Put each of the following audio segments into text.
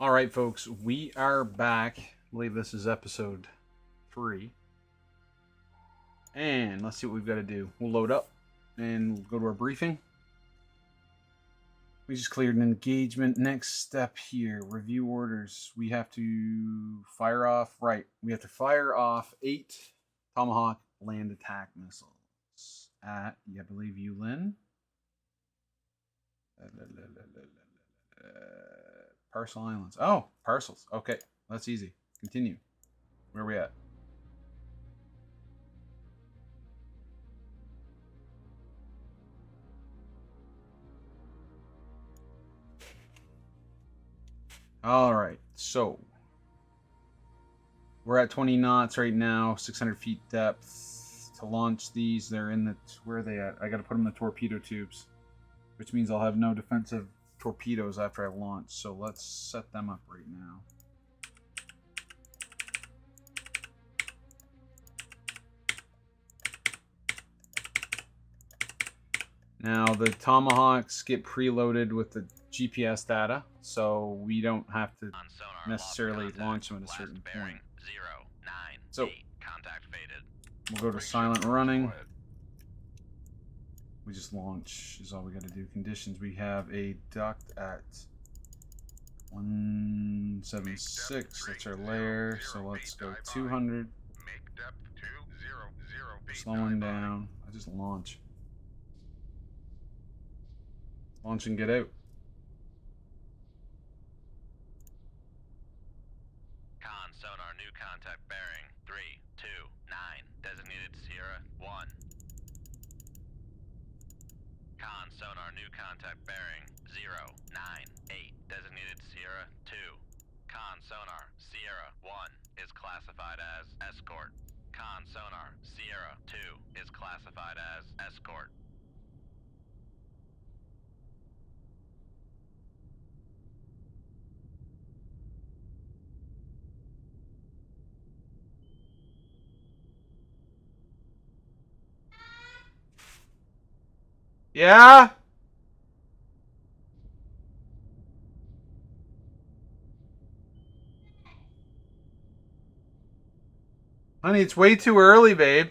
All right, folks, we are back. I believe this is episode 3. And let's see what we've got to do. We'll load up and go to our briefing. We just cleared an engagement. Next step here, review orders. We have to fire off, we have to fire off 8 Tomahawk land attack missiles at, I believe, Yulin. Parcel Islands. Oh, parcels. Okay, that's easy. Continue. Where are we at? All right, so we're at 20 knots right now, 600 feet depth. To launch these, they're in the, where are they at? I got to put them in the torpedo tubes, which means I'll have no defensive torpedoes after I launch. So let's set them up right now. Now the Tomahawks get preloaded with the GPS data, so we don't have to necessarily launch them at a certain point. So we'll go to silent running. We just launch is all we got to do. Conditions, we have a duct at 176. That's our layer. So let's go 200. Slowing down. I just launch. Launch and get out. Con sonar new contact bearing 329 designated Sierra 1. Con sonar new contact bearing 098 designated Sierra 2. Con sonar Sierra 1 is classified as escort. Con sonar Sierra 2 is classified as escort. Yeah? Honey, it's way too early, babe.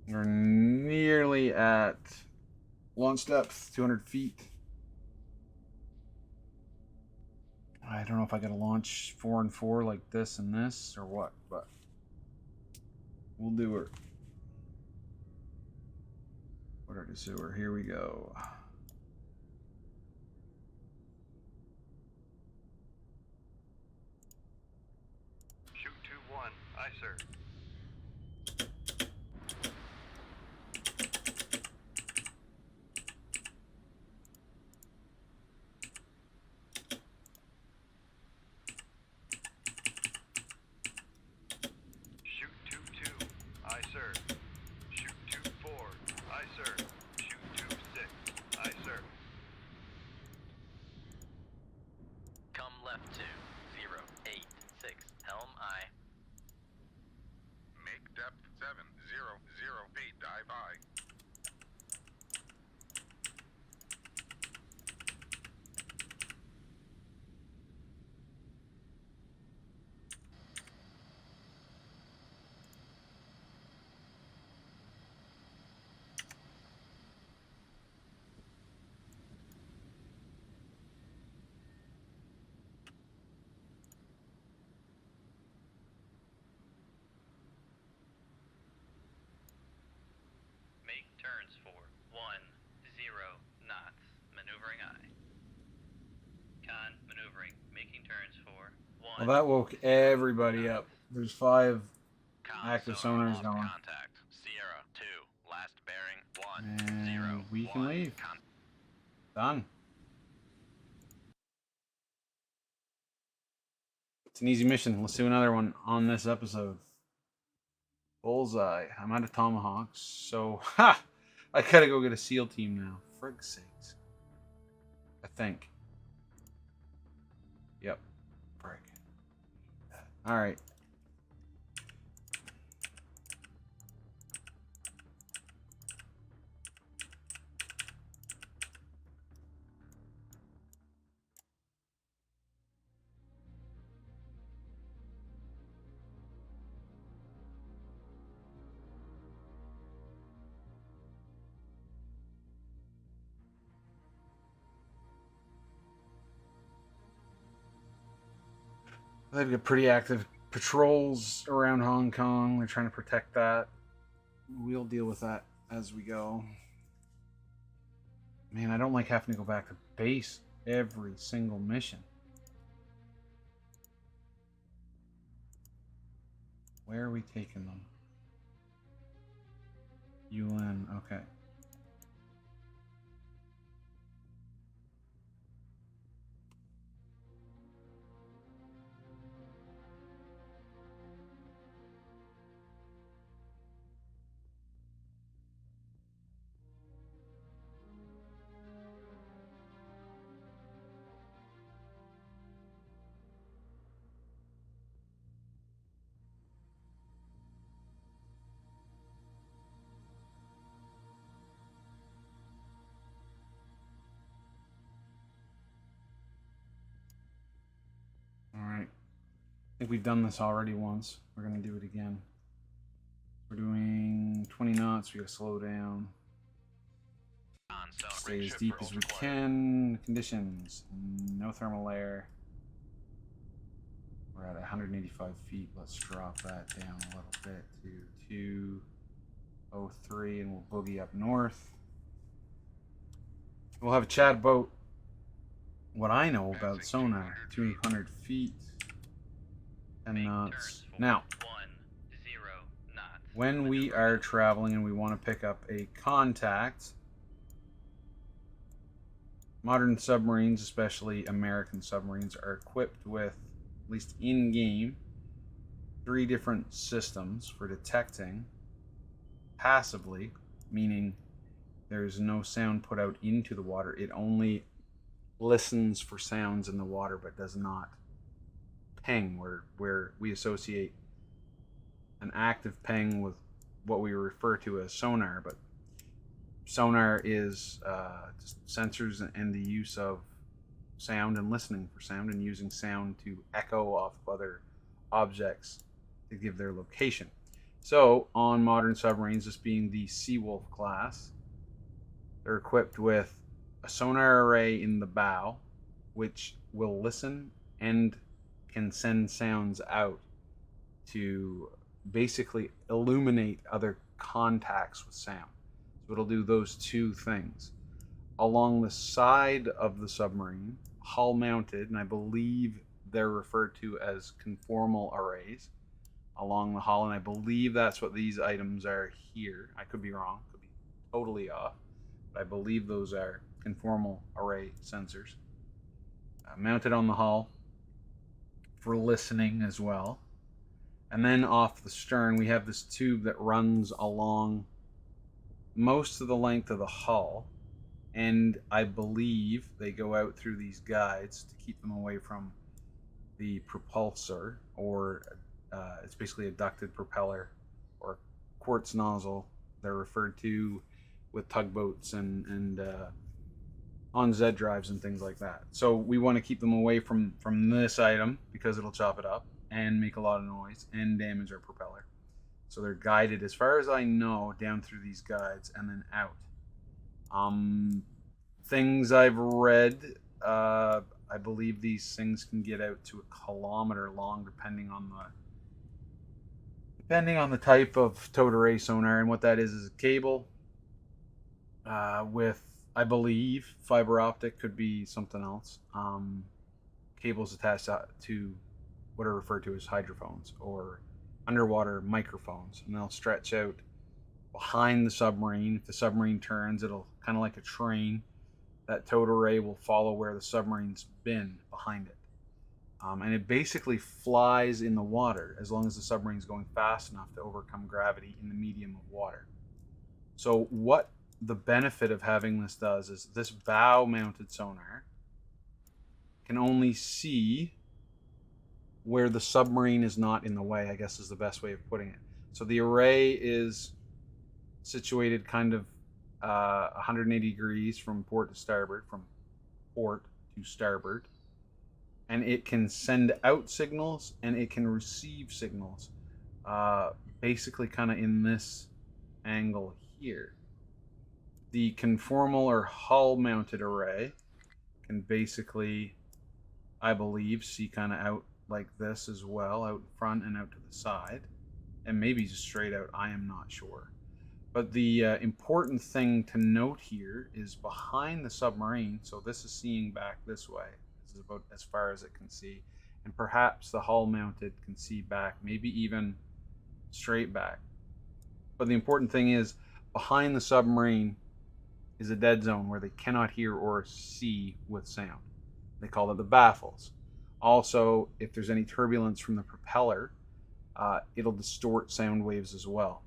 We're nearly at launch depth, 200 feet. I don't know if I gotta launch 4 and 4 like this and this or what, but we'll do it. Water to sewer. Here we go. Shoot 2-1. Aye, sir. Shoot 2-2. Aye, sir. Shoot 2-4. Aye, sir. Shoot 2-6. Aye, sir. Come left to 086 helm aye. Make depth 700 feet. Dive aye. Make turns for 10 knots. Maneuvering aye. Con maneuvering. Making turns for 1. Well, that woke everybody up. There's 5 Con active sonar sonars lost going. contact. Sierra 2. Last bearing 1 And 0 we can 1. leave. Done. It's an easy mission. Let's do another one on this episode. Bullseye. I'm out of Tomahawks, so ha! I gotta go get a SEAL team now. Frig's sakes. I think. Yep. Frig. Alright. They've got pretty active patrols around Hong Kong. They're trying to protect that. We'll deal with that as we go. Man, I don't like having to go back to base every single mission. Where are we taking them? Yulin, okay. Alright. I think we've done this already once. We're going to do it again. We're doing 20 knots. We got to slow down. Stay as deep as we can. Conditions. No thermal air. We're at 185 feet. Let's drop that down a little bit to 203 and we'll boogie up north. We'll have a chat about what I know about sonar. 200 feet. 10 knots. Now, when we are traveling and we want to pick up a contact, modern submarines, especially American submarines, are equipped with, at least in-game, 3 different systems for detecting passively, meaning there's no sound put out into the water. It only listens for sounds in the water but does not ping, where we associate an active ping with what we refer to as sonar, but sonar is just sensors and the use of sound and listening for sound and using sound to echo off of other objects to give their location. So on modern submarines, this being the Seawolf class, they're equipped with a sonar array in the bow, which will listen and can send sounds out to basically illuminate other contacts with sound. So it'll do those 2 things. Along the side of the submarine, hull mounted, and I believe they're referred to as conformal arrays along the hull, and I believe that's what these items are here. I could be wrong, could be totally off, but I believe those are conformal array sensors mounted on the hull for listening as well. And then off the stern, we have this tube that runs along most of the length of the hull, and I believe they go out through these guides to keep them away from the propulsor, or it's basically a ducted propeller or quartz nozzle. They're referred to with tugboats and on Z drives and things like that. So we want to keep them away from this item because it'll chop it up and make a lot of noise and damage our propeller. So they're guided, as far as I know, down through these guides and then out. Things I've read, I believe these things can get out to 1 kilometer long, depending on the type of towed array sonar. And what that is a cable with, I believe, fiber optic, could be something else. Cables attached to what are referred to as hydrophones or underwater microphones, and they'll stretch out behind the submarine. If the submarine turns, it'll kind of like a train. That towed array will follow where the submarine's been behind it. And it basically flies in the water as long as the submarine's going fast enough to overcome gravity in the medium of water. So what the benefit of having this does is this bow-mounted sonar can only see where the submarine is not in the way, I guess is the best way of putting it. So the array is situated kind of 180 degrees from port to starboard, from port to starboard. And it can send out signals and it can receive signals, basically kind of in this angle here. The conformal or hull-mounted array can basically, I believe, see kind of out like this as well, out front and out to the side, and maybe just straight out, I am not sure. But the important thing to note here is behind the submarine, so this is seeing back this way. This is about as far as it can see. And perhaps the hull mounted can see back, maybe even straight back. But the important thing is, behind the submarine is a dead zone where they cannot hear or see with sound. They call it the baffles. Also, if there's any turbulence from the propeller, it'll distort sound waves as well.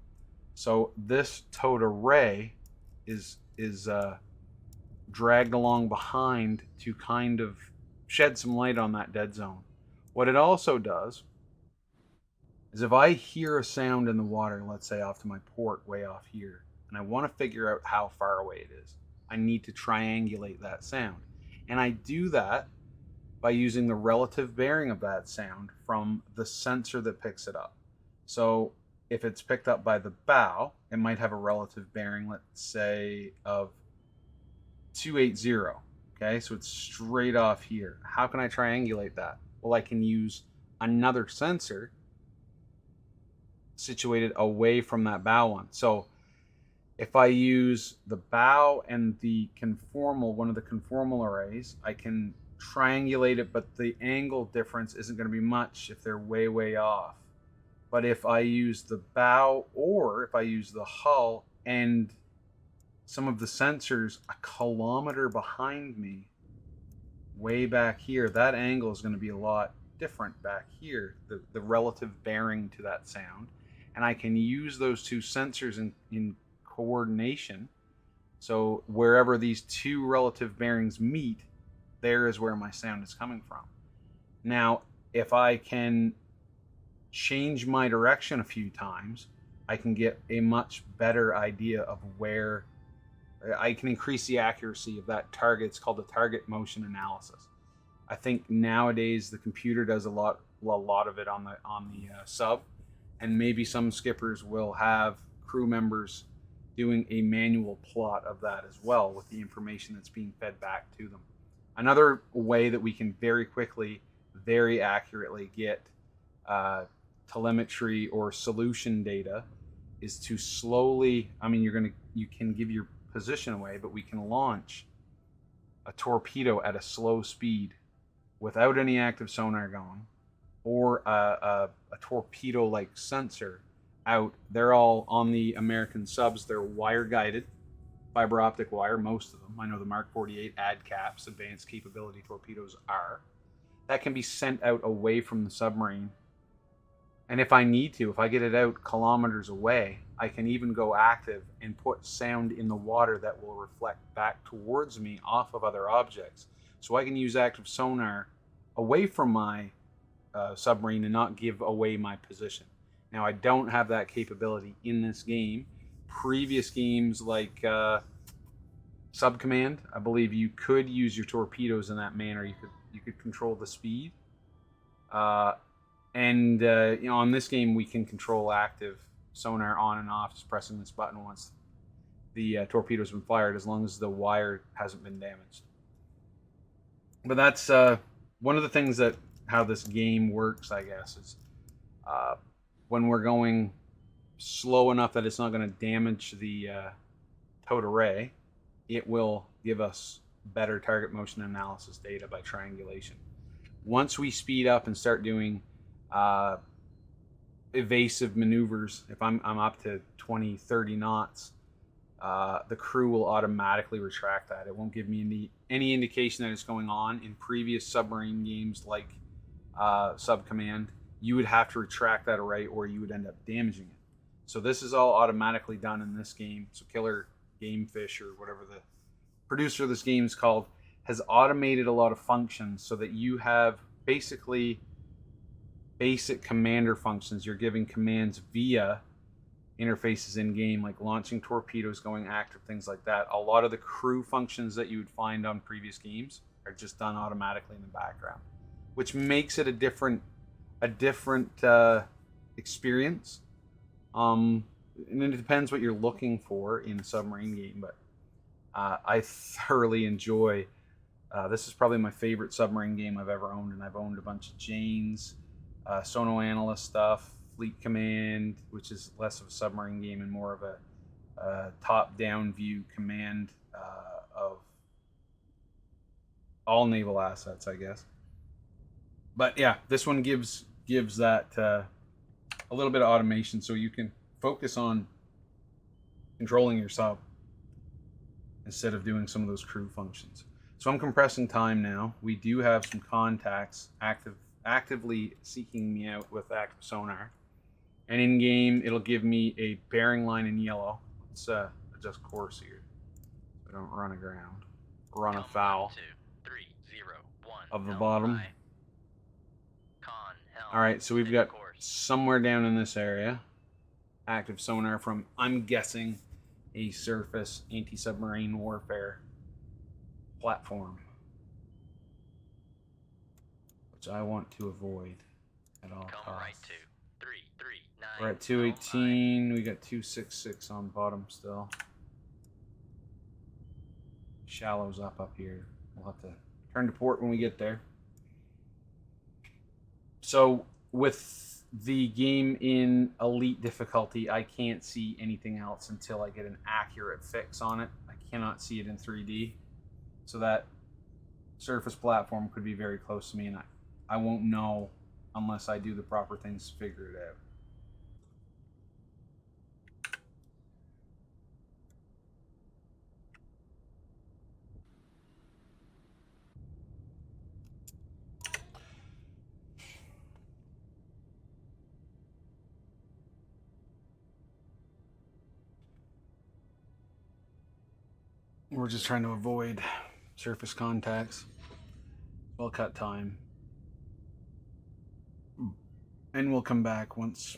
So this towed array is dragged along behind to kind of shed some light on that dead zone. What it also does is if I hear a sound in the water, let's say off to my port way off here, and I want to figure out how far away it is, I need to triangulate that sound. And I do that by using the relative bearing of that sound from the sensor that picks it up. So if it's picked up by the bow, it might have a relative bearing, let's say, of 280. Okay, so it's straight off here. How can I triangulate that? Well, I can use another sensor situated away from that bow one. So if I use the bow and the conformal, one of the conformal arrays, I can triangulate it, but the angle difference isn't going to be much if they're way off. But if I use the bow, or if I use the hull and some of the sensors a kilometer behind me, way back here, that angle is going to be a lot different back here, the relative bearing to that sound. And I can use those two sensors in coordination. So wherever these two relative bearings meet, there is where my sound is coming from. Now, if I can change my direction a few times, I can get a much better idea of where I can increase the accuracy of that target. It's called the target motion analysis. I think nowadays the computer does a lot of it on the sub, and maybe some skippers will have crew members doing a manual plot of that as well with the information that's being fed back to them. Another way that we can very quickly, very accurately get telemetry or solution data is to slowly, you can give your position away, but we can launch a torpedo at a slow speed without any active sonar going, or a torpedo like sensor out. They're all on the American subs. They're wire guided, fiber optic wire, most of them. I know the Mark 48 ADCAPs, advanced capability torpedoes, are. That can be sent out away from the submarine. And if I need to, if I get it out kilometers away, I can even go active and put sound in the water that will reflect back towards me off of other objects. So I can use active sonar away from my submarine and not give away my position. Now, I don't have that capability in this game. Previous games like Subcommand, I believe you could use your torpedoes in that manner. You could control the speed. On this game, we can control active sonar on and off, just pressing this button once the torpedo's been fired, as long as the wire hasn't been damaged. But that's one of the things that how this game works, I guess, is when we're going slow enough that it's not going to damage the towed array, it will give us better target motion analysis data by triangulation. Once we speed up and start doing evasive maneuvers, if I'm up to 20, 30 knots, the crew will automatically retract that. It won't give me any indication that it's going on. In previous submarine games like Subcommand, you would have to retract that array or you would end up damaging it. So this is all automatically done in this game. So Killer Gamefish, or whatever the producer of this game is called, has automated a lot of functions so that you have basically basic commander functions. You're giving commands via interfaces in game, like launching torpedoes, going active, things like that. A lot of the crew functions that you would find on previous games are just done automatically in the background, which makes it a different experience. And it depends what you're looking for in a submarine game, but I thoroughly enjoy This is probably my favorite submarine game I've ever owned, and I've owned a bunch of Janes, Sono Analyst stuff, Fleet Command, which is less of a submarine game and more of a top-down view command of all naval assets, I guess. But yeah, this one gives that a little bit of automation, so you can focus on controlling your sub instead of doing some of those crew functions. So I'm compressing time now. We do have some contacts actively seeking me out with active sonar. And in game, it'll give me a bearing line in yellow. Let's adjust course here so I don't run aground, run afoul of the bottom. All right, so we've got somewhere down in this area active sonar from, I'm guessing, a surface anti-submarine warfare platform, which I want to avoid at all costs. We're at 218. We got 266 on bottom still. Shallows up here. We'll have to turn to port when we get there. So with the game in elite difficulty, I can't see anything else until I get an accurate fix on it. I cannot see it in 3D. So that surface platform could be very close to me, and I won't know unless I do the proper things to figure it out. We're just trying to avoid surface contacts. We'll cut time. And we'll come back once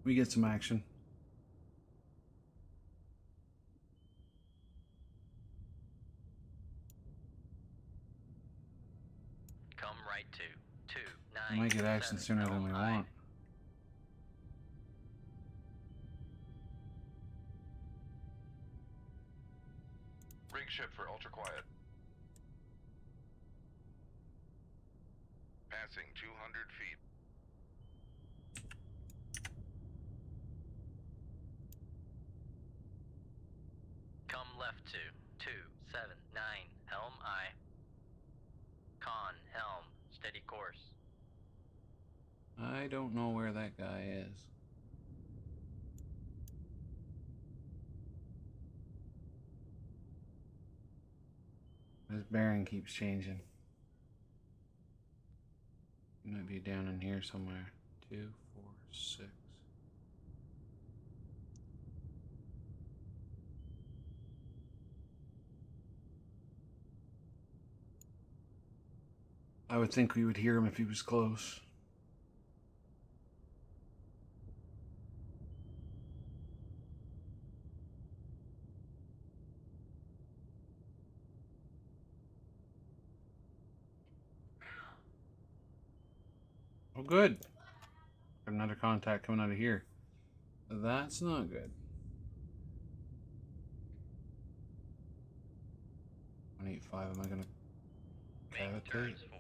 we get some action. Come right to 29. We might get action sooner than we want. Rig ship for ultra quiet. Passing 200 feet. Come left to 279. Helm I. Con helm. Steady course. I don't know where that guy is. His bearing keeps changing. He might be down in here somewhere. 2, 4, 6. I would think we would hear him if he was close. Oh, good. Got another contact coming out of here. That's not good. 185. Am I gonna Make turns for 10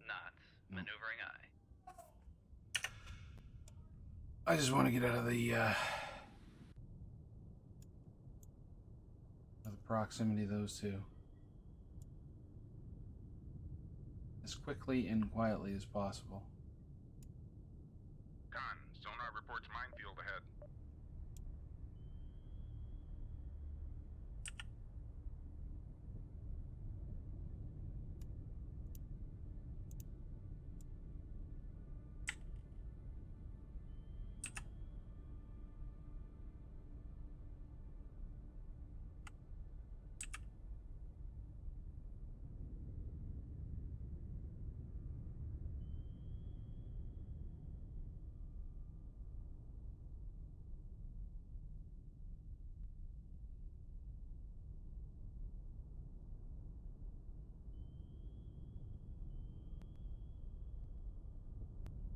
knots. Maneuvering I. I just want to get out of the proximity of those two as quickly and quietly as possible. Con, sonar reports minefield ahead.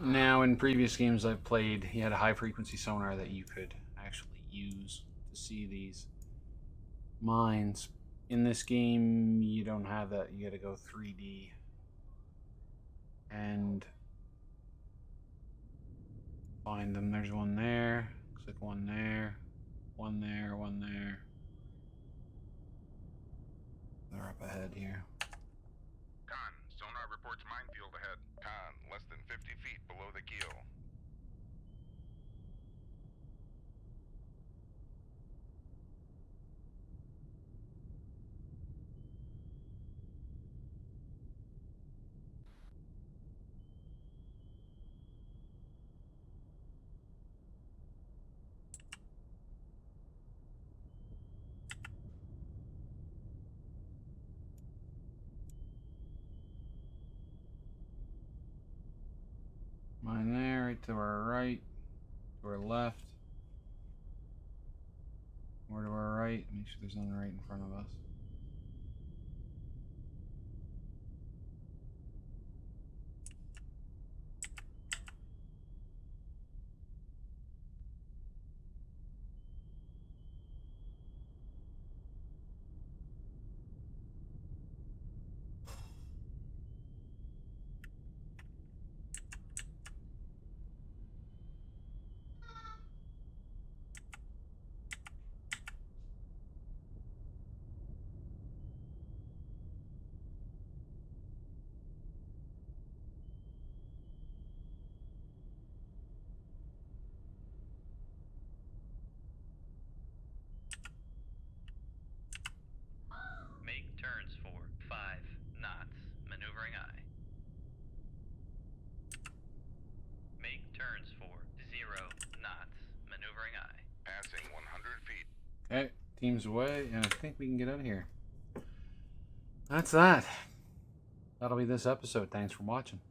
Now, in previous games I've played, he had a high frequency sonar that you could actually use to see these mines, in this game, you don't have that. You got to go 3D. And find them. There's one there. Looks like one there. One there. One there. They're up ahead here. Con, sonar reports minefield ahead. Con, less than 50 feet below the keel. Mine there, right to our right, to our left. More to our right. Make sure there's none right in front of us. Make turns for 5 knots, maneuvering aye. Make turns for 0 knots, maneuvering aye. Passing 100 feet. Okay, team's away, and I think we can get out of here. That's that. That'll be this episode. Thanks for watching.